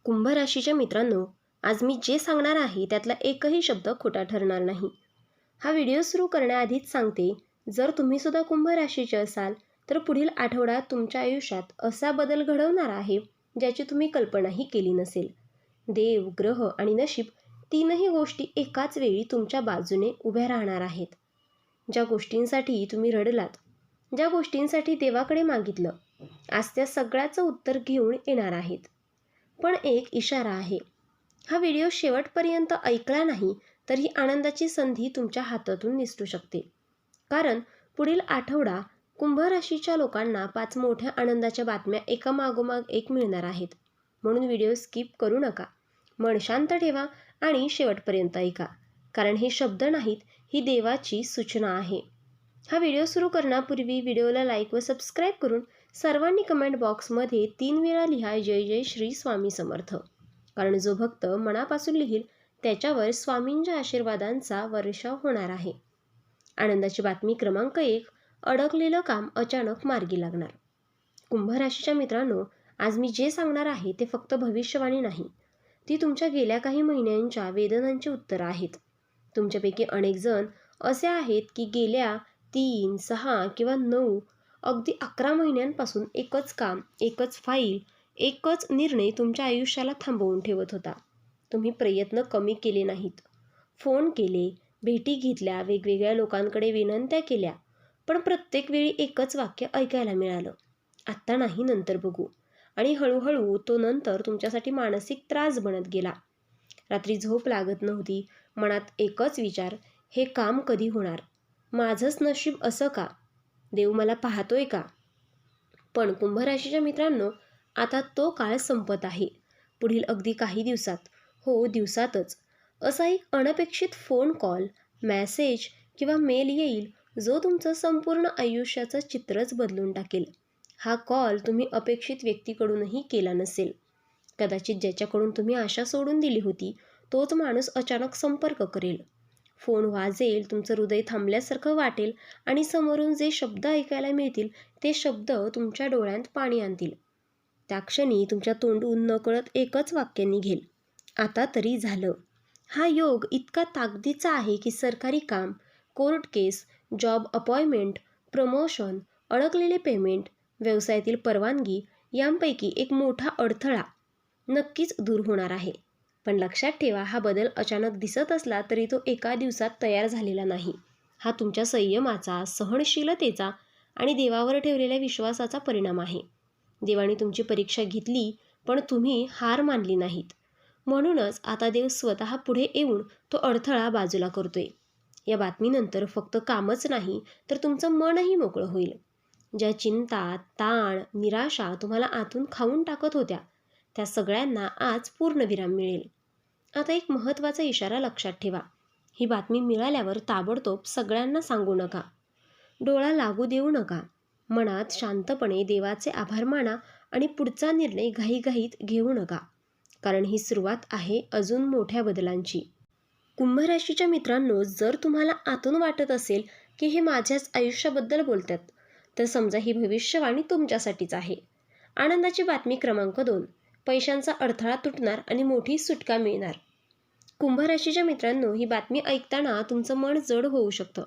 कुंभ राशीच्या मित्रांनो, आज मी जे सांगणार आहे त्यातला एकही शब्द खोटा ठरणार नाही. हा व्हिडिओ सुरू करण्याआधीच सांगते, जर तुम्ही सुद्धा कुंभ राशीचे असाल तर पुढील आठवड्यात तुमच्या आयुष्यात असा बदल घडवणार आहे ज्याची तुम्ही कल्पनाही केली नसेल. देव, ग्रह आणि नशीब तीनही गोष्टी एकाच वेळी तुमच्या बाजूने उभ्या राहणार आहेत. ज्या गोष्टींसाठी तुम्ही रडलात, ज्या गोष्टींसाठी देवाकडे मागितलं, आज त्या सगळ्याचं उत्तर घेऊन येणार आहेत. पण एक इशारा आहे. हा व्हिडिओ शेवटपर्यंत ऐकला नाही तर ही आनंदाची संधी तुमच्या हातातून निसटू शकते. कारण पुढील आठवडा कुंभ राशीच्या लोकांना 5 मोठ्या आनंदाच्या बातम्या एकामागोमाग एक मिळणार आहेत. म्हणून व्हिडिओ स्किप करू नका. मन शांत ठेवा आणि शेवटपर्यंत ऐका. कारण हे शब्द नाहीत, ही देवाची सूचना आहे. हा व्हिडिओ सुरू करण्यापूर्वी व्हिडिओला लाईक व सबस्क्राईब करून सर्वांनी कमेंट बॉक्समध्ये 3 वेळा लिहा जय जय श्री स्वामी समर्थ. कारण जो भक्त मनापासून लिहिल त्याच्यावर स्वामींच्या आशीर्वादांचा वर्षाव होणार आहे. आनंदाची बातमी क्रमांक 1, अडकलेलं काम अचानक मार्गी लागणार. कुंभ राशीच्या मित्रांनो, आज मी जे सांगणार आहे ते फक्त भविष्यवाणी नाही. ती तुमच्या गेल्या काही महिन्यांच्या वेदनांची उत्तरं आहेत. तुमच्यापैकी अनेक जण असे आहेत की गेल्या 3, 6 किंवा 9 अगदी 11 महिन्यांपासून एकच काम, एकच फाईल, एकच निर्णय तुमच्या आयुष्याला थांबवून ठेवत होता. तुम्ही प्रयत्न कमी केले नाहीत, फोन केले, भेटी घेतल्या, वेगवेगळ्या लोकांकडे विनंत्या केल्या, पण प्रत्येक वेळी एकच वाक्य ऐकायला मिळालं, आत्ता नाही, नंतर बघू. आणि हळूहळू तो नंतर तुमच्यासाठी मानसिक त्रास बनत गेला. रात्री झोप लागत नव्हती, मनात एकच विचार, हे काम कधी होणार, माझंच नशीब असं का, देव मला पाहतोय का. पण कुंभ राशीच्या मित्रांनो, आता तो काळ संपत आहे. पुढील अगदी काही दिवसात, हो दिवसातच, असा एक अनपेक्षित फोन कॉल, मेसेज किंवा मेल येईल जो तुमचं संपूर्ण आयुष्याचं चित्रच बदलून टाकेल. हा कॉल तुम्ही अपेक्षित व्यक्तीकडूनही केला नसेल. कदाचित ज्याच्याकडून तुम्ही आशा सोडून दिली होती तोच माणूस अचानक संपर्क करेल. फोन वाजेल, तुमचं हृदय थांबल्यासारखं वाटेल आणि समोरून जे शब्द ऐकायला मिळतील ते शब्द तुमच्या डोळ्यात पाणी आणतील. त्या क्षणी तुमच्या तोंडून नकळत एकच वाक्य निघेल, आता तरी झालं. हा योग इतका ताकदीचा आहे की सरकारी काम, कोर्ट केस, जॉब अपॉइंटमेंट, प्रमोशन, अडकलेले पेमेंट, व्यवसायातील परवानगी यांपैकी एक मोठा अडथळा नक्कीच दूर होणार आहे. पण लक्षात ठेवा, हा बदल अचानक दिसत असला तरी तो एका दिवसात तयार झालेला नाही. हा तुमच्या संयमाचा, सहनशीलतेचा आणि देवावर ठेवलेल्या विश्वासाचा परिणाम आहे. देवाने तुमची परीक्षा घेतली पण तुम्ही हार मानली नाहीत. म्हणूनच आता देव स्वतः पुढे येऊन तो अडथळा बाजूला करतोय. या बातमीनंतर फक्त कामच नाही तर तुमचं मनही मोकळं होईल. ज्या चिंता, ताण, निराशा तुम्हाला आतून खाऊन टाकत होत्या त्या सगळ्यांना आज पूर्णविराम मिळेल. आता एक महत्त्वाचा इशारा लक्षात ठेवा. ही बातमी मिळाल्यावर ताबडतोब सगळ्यांना सांगू नका. डोळा लागू देऊ नका. मनात शांतपणे देवाचे आभार माना आणि पुढचा निर्णय घाईघाईत घेऊ नका. कारण ही सुरुवात आहे अजून मोठ्या बदलांची. कुंभ राशीच्या मित्रांनो, जर तुम्हाला आतून वाटत असेल की हे माझ्याच आयुष्याबद्दल बोलतात तर समजा ही भविष्यवाणी तुमच्यासाठीच आहे. आनंदाची बातमी क्रमांक 2, पैशांचा अडथळा तुटणार आणि मोठी सुटका मिळणार. कुंभ राशीच्या मित्रांनो, ही बातमी ऐकताना तुमचं मन जड होऊ शकतं.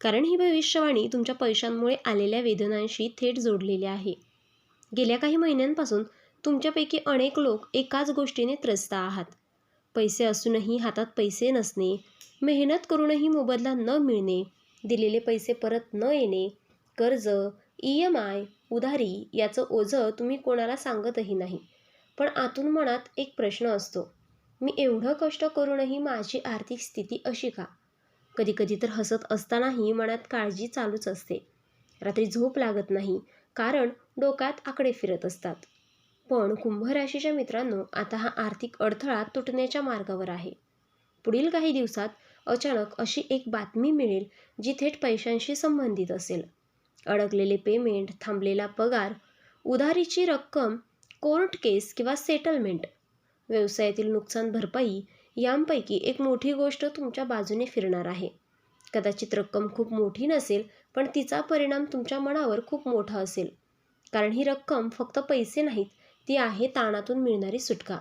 कारण ही भविष्यवाणी तुमच्या पैशांमुळे आलेल्या वेदनांशी थेट जोडलेली आहे. गेल्या काही महिन्यांपासून तुमच्यापैकी अनेक लोक एकाच गोष्टीने त्रस्त आहात. पैसे असूनही हातात पैसे नसणे, मेहनत करूनही मोबदला न मिळणे, दिलेले पैसे परत न येणे, कर्ज, EMI, उधारी याचं ओझं तुम्ही कोणाला सांगतही नाही. पण आतून मनात एक प्रश्न असतो, मी एवढं कष्ट करूनही माझी आर्थिक स्थिती अशी का. कधीकधी तर हसत असतानाही मनात काळजी चालूच असते. रात्री झोप लागत नाही कारण डोक्यात आकडे फिरत असतात. पण कुंभ राशीच्या मित्रांनो, आता हा आर्थिक अडथळा तुटण्याच्या मार्गावर आहे. पुढील काही दिवसात अचानक अशी एक बातमी मिळेल जी थेट पैशांशी संबंधित असेल. अडकलेले पेमेंट, थांबलेला पगार, उधारीची रक्कम, कोर्ट केस किंवा सेटलमेंट, व्यवसायातील नुकसान भरपाई यांपैकी एक मोठी गोष्ट तुमच्या बाजूने फिरणार आहे. कदाचित रक्कम खूप मोठी नसेल पण तिचा परिणाम तुमच्या मनावर खूप मोठा असेल. कारण ही रक्कम फक्त पैसे नाहीत, ती आहे ताणातून मिळणारी सुटका.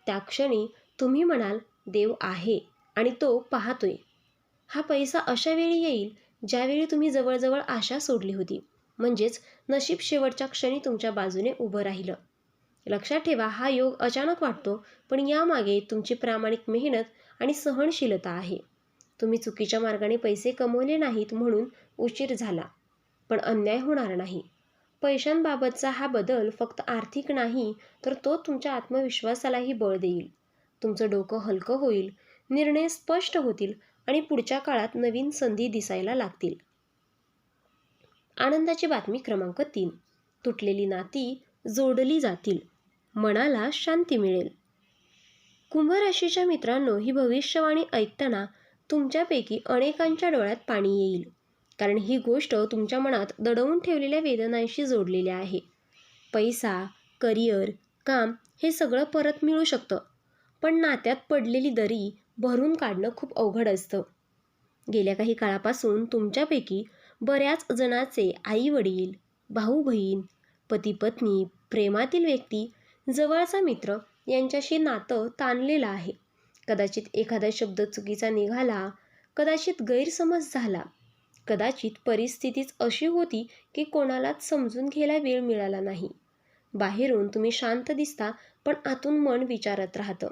त्या क्षणी तुम्ही म्हणाल, देव आहे आणि तो पाहतोय. हा पैसा अशा वेळी येईल ज्यावेळी तुम्ही जवळजवळ आशा सोडली होती. म्हणजेच नशीब शेवटच्या क्षणी तुमच्या बाजूने उभं राहिलं. लक्षात ठेवा, हा योग अचानक वाटतो, पण यामागे तुमची प्रामाणिक मेहनत आणि सहनशीलता आहे. तुम्ही चुकीच्या मार्गाने पैसे कमवले नाहीत म्हणून उशीर झाला, पण अन्याय होणार नाही. पैशांबाबतचा हा बदल फक्त आर्थिक नाही, तर तो तुमच्या आत्मविश्वासालाही बळ देईल. तुमचं डोकं हलकं होईल, निर्णय स्पष्ट होतील आणि पुढच्या काळात नवीन संधी दिसायला लागतील. आनंदाची बातमी क्रमांक 3. तुटलेली नाती जोडली जातील. मनाला शांती मिळेल. कुंभ राशीच्या मित्रांनो, ही भविष्यवाणी ऐकताना तुमच्यापैकी अनेकांच्या डोळ्यात पाणी येईल. कारण ही गोष्ट तुमच्या मनात दडवून ठेवलेल्या वेदनांशी जोडलेली आहे. पैसा, करिअर, काम हे सगळं परत मिळू शकतं, पण नात्यात पडलेली दरी भरून काढणं खूप अवघड असतं. गेल्या काही काळापासून तुमच्यापैकी बऱ्याच जणाचे आई-वडील, भाऊ-बहीण, पती-पत्नी, प्रेमातील व्यक्ती, जवळचा मित्र यांच्याशी नातं ताणलेलं आहे. कदाचित एखादा शब्द चुकीचा निघाला, कदाचित गैरसमज झाला, कदाचित परिस्थितीच अशी होती की कोणालाच समजून घ्यायला वेळ मिळाला नाही. बाहेरून तुम्ही शांत दिसता, पण आतून मन विचारत राहतं,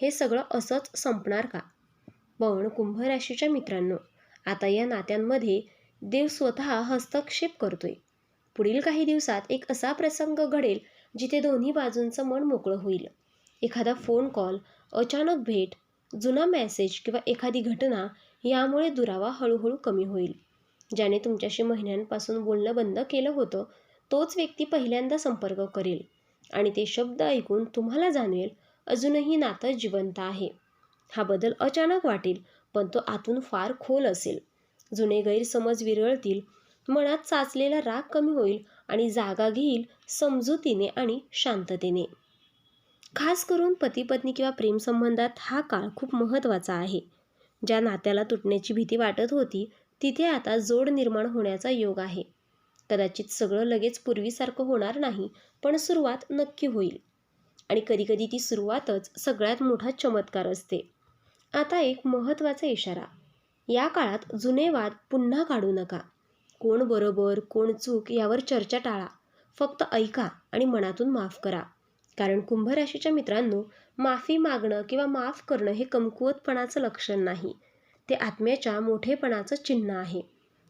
हे सगळं असंच संपणार का? पण कुंभ राशीच्या मित्रांनो, आता या नात्यांमध्ये देव स्वतः हस्तक्षेप करतोय. पुढील काही दिवसात एक असा प्रसंग घडेल जिथे दोन्ही बाजूंचं मन मोकळं होईल. एखादा फोन कॉल, अचानक भेट, जुना मेसेज किंवा एखादी घटना यामुळे दुरावा हळूहळू कमी होईल. ज्याने तुमच्याशी महिन्यांपासून बोलणं बंद केलं होतं, तोच व्यक्ती पहिल्यांदा संपर्क करेल आणि ते शब्द ऐकून तुम्हाला जाणवेल, अजूनही नातं जिवंत आहे. हा बदल अचानक वाटेल, पण तो आतून फार खोल असेल. जुने गैरसमज विरळतील, मनात साचलेला राग कमी होईल आणि जागा घेईल समजुतीने आणि शांततेने. खास करून पती-पत्नी किंवा प्रेमसंबंधात हा काळ खूप महत्त्वाचा आहे. ज्या नात्याला तुटण्याची भीती वाटत होती, तिथे आता जोड निर्माण होण्याचा योग आहे. कदाचित सगळं लगेच पूर्वीसारखं होणार नाही, पण सुरुवात नक्की होईल. आणि कधीकधी ती सुरुवातच सगळ्यात मोठा चमत्कार असते. आता एक महत्त्वाचा इशारा. या काळात जुने वाद पुन्हा काढू नका. कोण बरोबर, कोण चूक यावर चर्चा टाळा. फक्त ऐका आणि मनातून माफ करा. कारण कुंभ राशीच्या मित्रांनो, माफी मागणं किंवा माफ करणं हे कमकुवतपणाचं लक्षण नाही. ते आत्म्याच्या मोठेपणाचं चिन्ह आहे.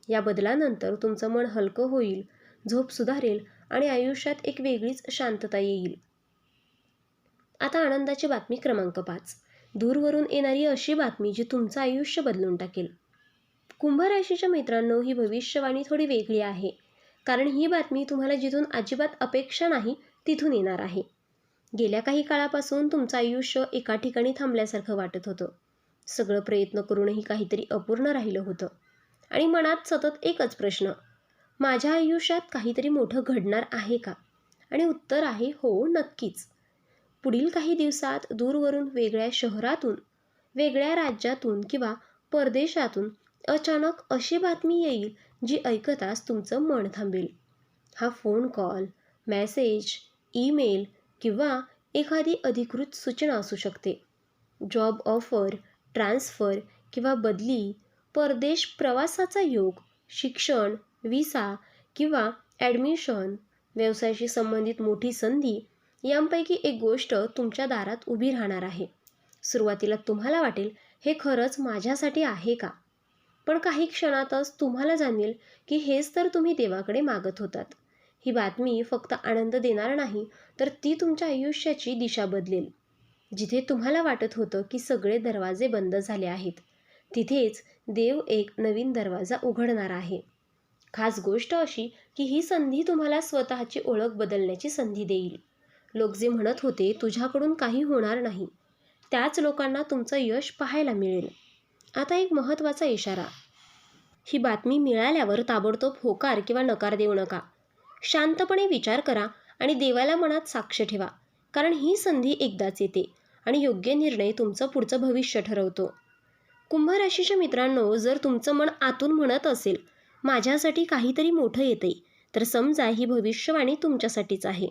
या बदलानंतर तुमचं मन हलकं होईल, झोप सुधारेल आणि आयुष्यात एक वेगळीच शांतता येईल. आता आनंदाची बातमी क्रमांक 5. दूरवरून येणारी अशी बातमी जी तुमचं आयुष्य बदलून टाकेल. कुंभ राशीच्या मित्रांनो, ही भविष्यवाणी थोडी वेगळी आहे. कारण ही बातमी तुम्हाला जिथून अजिबात अपेक्षा नाही तिथून येणार आहे. गेल्या काही काळापासून तुमचं आयुष्य एका ठिकाणी थांबल्यासारखं वाटत होतं. सगळं प्रयत्न करूनही काहीतरी अपूर्ण राहिलं होतं. आणि मनात सतत एकच प्रश्न, माझ्या आयुष्यात काहीतरी मोठं घडणार आहे का? आणि उत्तर आहे हो, नक्कीच. पुढील काही दिवसात दूरवरून वेगळ्या शहरातून, वेगळ्या राज्यातून किंवा परदेशातून अचानक अशी बातमी येईल जी ऐकताच तुमचं मन थांबेल. हा फोन कॉल, मेसेज, ईमेल किंवा एखादी अधिकृत सूचना असू शकते. जॉब ऑफर, ट्रान्सफर किंवा बदली, परदेश प्रवासाचा योग, शिक्षण, विसा किंवा ॲडमिशन, व्यवसायाशी संबंधित मोठी संधी यांपैकी एक गोष्ट तुमच्या दारात उभी राहणार आहे. सुरुवातीला तुम्हाला वाटेल, हे खरंच माझ्यासाठी आहे का? पण काही क्षणातच तुम्हाला जाणवेल की हेच तर तुम्ही देवाकडे मागत होतात. ही बातमी फक्त आनंद देणार नाही, तर ती तुमच्या आयुष्याची दिशा बदलेल. जिथे तुम्हाला वाटत होतं की सगळे दरवाजे बंद झाले आहेत, तिथेच देव एक नवीन दरवाजा उघडणार आहे. खास गोष्ट अशी की ही संधी तुम्हाला स्वतःची ओळख बदलण्याची संधी देईल. लोक जे म्हणत होते तुझ्याकडून काही होणार नाही, त्याच लोकांना तुमचं यश पाहायला मिळेल. आता एक महत्त्वाचा इशारा. ही बातमी मिळाल्यावर ताबडतोब होकार किंवा नकार देऊ नका. शांतपणे विचार करा आणि देवाला मनात साक्ष ठेवा. कारण ही संधी एकदाच येते आणि योग्य निर्णय तुमचं पुढचं भविष्य ठरवतो. कुंभ राशीच्या मित्रांनो, जर तुमचं मन आतून म्हणत असेल माझ्यासाठी काहीतरी मोठं येतंय, तर समजा ही भविष्यवाणी तुमच्यासाठीच आहे.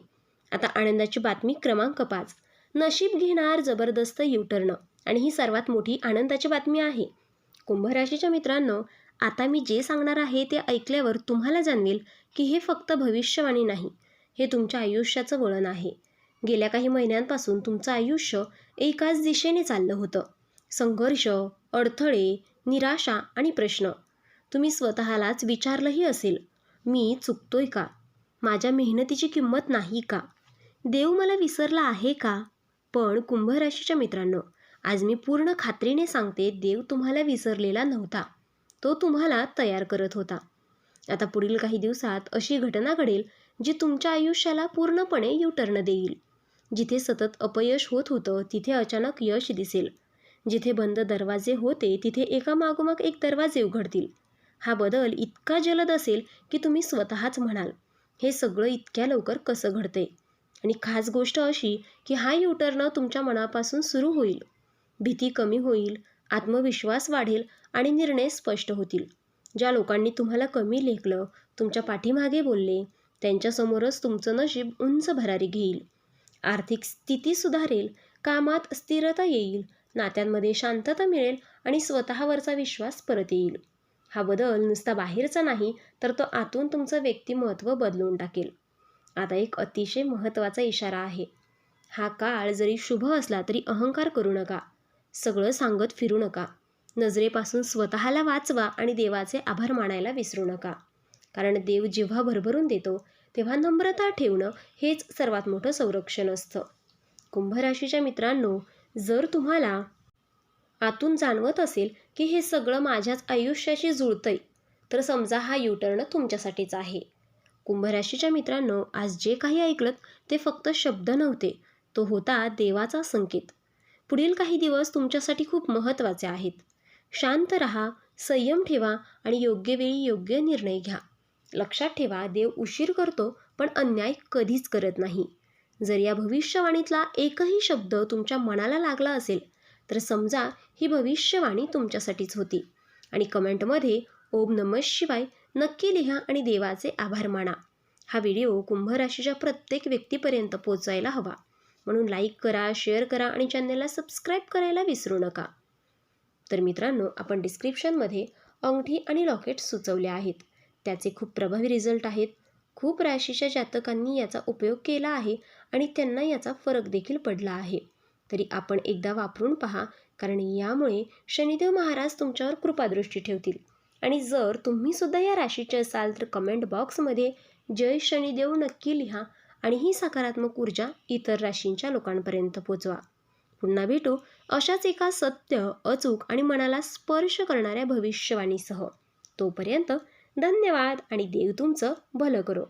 आता आनंदाची बातमी क्रमांक 5. नशीब घेणार जबरदस्त युटर्न. आणि ही सर्वात मोठी आनंदाची बातमी आहे. कुंभ राशीच्या मित्रांनो, आता मी जे सांगणार आहे ते ऐकल्यावर तुम्हाला जाणवेल की हे फक्त भविष्यवाणी नाही, हे तुमच्या आयुष्याचं वळण आहे. गेल्या काही महिन्यांपासून तुमचं आयुष्य एकाच दिशेने चाललं होतं. संघर्ष, अडथळे, निराशा आणि प्रश्न. तुम्ही स्वतःलाच विचारलंही असेल, मी चुकतोय का? माझ्या मेहनतीची किंमत नाही का? देव मला विसरला आहे का? पण कुंभ राशीच्या मित्रांनो, आज मी पूर्ण खात्रीने सांगते, देव तुम्हाला विसरलेला नव्हता. तो तुम्हाला तयार करत होता. आता पुढील काही दिवसात अशी घटना घडेल जी तुमच्या आयुष्याला पूर्णपणे युटर्न देईल. जिथे सतत अपयश होत होतं तिथे अचानक यश दिसेल. जिथे बंद दरवाजे होते तिथे एका मागोमाग एक दरवाजे उघडतील. हा बदल इतका जलद असेल की तुम्ही स्वतःच म्हणाल, हे सगळं इतक्या लवकर कसं घडतंय? आणि खास गोष्ट अशी की हा युटर्न तुमच्या मनापासून सुरू होईल. भीती कमी होईल, आत्मविश्वास वाढेल आणि निर्णय स्पष्ट होतील. ज्या लोकांनी तुम्हाला कमी लेखलं, तुमच्या पाठीमागे बोलले, त्यांच्यासमोरच तुमचं नशीब उंच भरारी घेईल. आर्थिक स्थिती सुधारेल, कामात स्थिरता येईल, नात्यांमध्ये शांतता मिळेल आणि स्वतःवरचा विश्वास परत येईल. हा बदल नुसता बाहेरचा नाही, तर तो आतून तुमचं व्यक्तिमत्व बदलून टाकेल. आता एक अतिशय महत्त्वाचा इशारा आहे. हा काळ जरी शुभ असला तरी अहंकार करू नका. सगळं सांगत फिरू नका. नजरेपासून स्वतःला वाचवा आणि देवाचे आभार मानायला विसरू नका. कारण देव जेव्हा भरभरून देतो तेव्हा नम्रता ठेवणं हेच सर्वात मोठं संरक्षण असतं. कुंभ राशीच्या मित्रांनो, जर तुम्हाला आतून जाणवत असेल की हे सगळं माझ्याच आयुष्याशी जुळतंय, तर समजा हा युटर्न तुमच्यासाठीच आहे. कुंभ राशीच्या मित्रांनो, आज जे काही ऐकलं ते फक्त शब्द नव्हते, तो होता देवाचा संकेत. पुढील काही दिवस तुमच्यासाठी खूप महत्त्वाचे आहेत. शांत रहा, संयम ठेवा आणि योग्य वेळी योग्य निर्णय घ्या. लक्षात ठेवा, देव उशीर करतो पण अन्याय कधीच करत नाही. जर या भविष्यवाणीतला एकही शब्द तुमच्या मनाला लागला असेल तर समजा ही भविष्यवाणी तुमच्यासाठीच होती. आणि कमेंटमध्ये ओम नमः शिवाय नक्की लिहा आणि देवाचे आभार माना. हा व्हिडिओ कुंभ राशीच्या प्रत्येक व्यक्तीपर्यंत पोहोचायला हवा. म्हणून लाईक करा, शेअर करा आणि चॅनलला सबस्क्राईब करायला विसरू नका. तर मित्रांनो, आपण डिस्क्रिप्शनमध्ये अंगठी आणि लॉकेट सुचवले आहेत. त्याचे खूप प्रभावी रिझल्ट आहेत. खूप राशीच्या जातकांनी याचा उपयोग केला आहे आणि त्यांना याचा फरक देखील पडला आहे. तरी आपण एकदा वापरून पहा, कारण यामुळे शनिदेव महाराज तुमच्यावर कृपादृष्टी ठेवतील. आणि जर तुम्ही सुद्धा या राशीचे असाल तर कमेंट बॉक्समध्ये जय शनिदेव नक्की लिहा आणि ही सकारात्मक ऊर्जा इतर राशींच्या लोकांपर्यंत पोचवा. पुन्हा भेटू अशाच एका सत्य, अचूक आणि मनाला स्पर्श करणाऱ्या भविष्यवाणीसह. तोपर्यंत धन्यवाद आणि देव तुमचं भलं करो.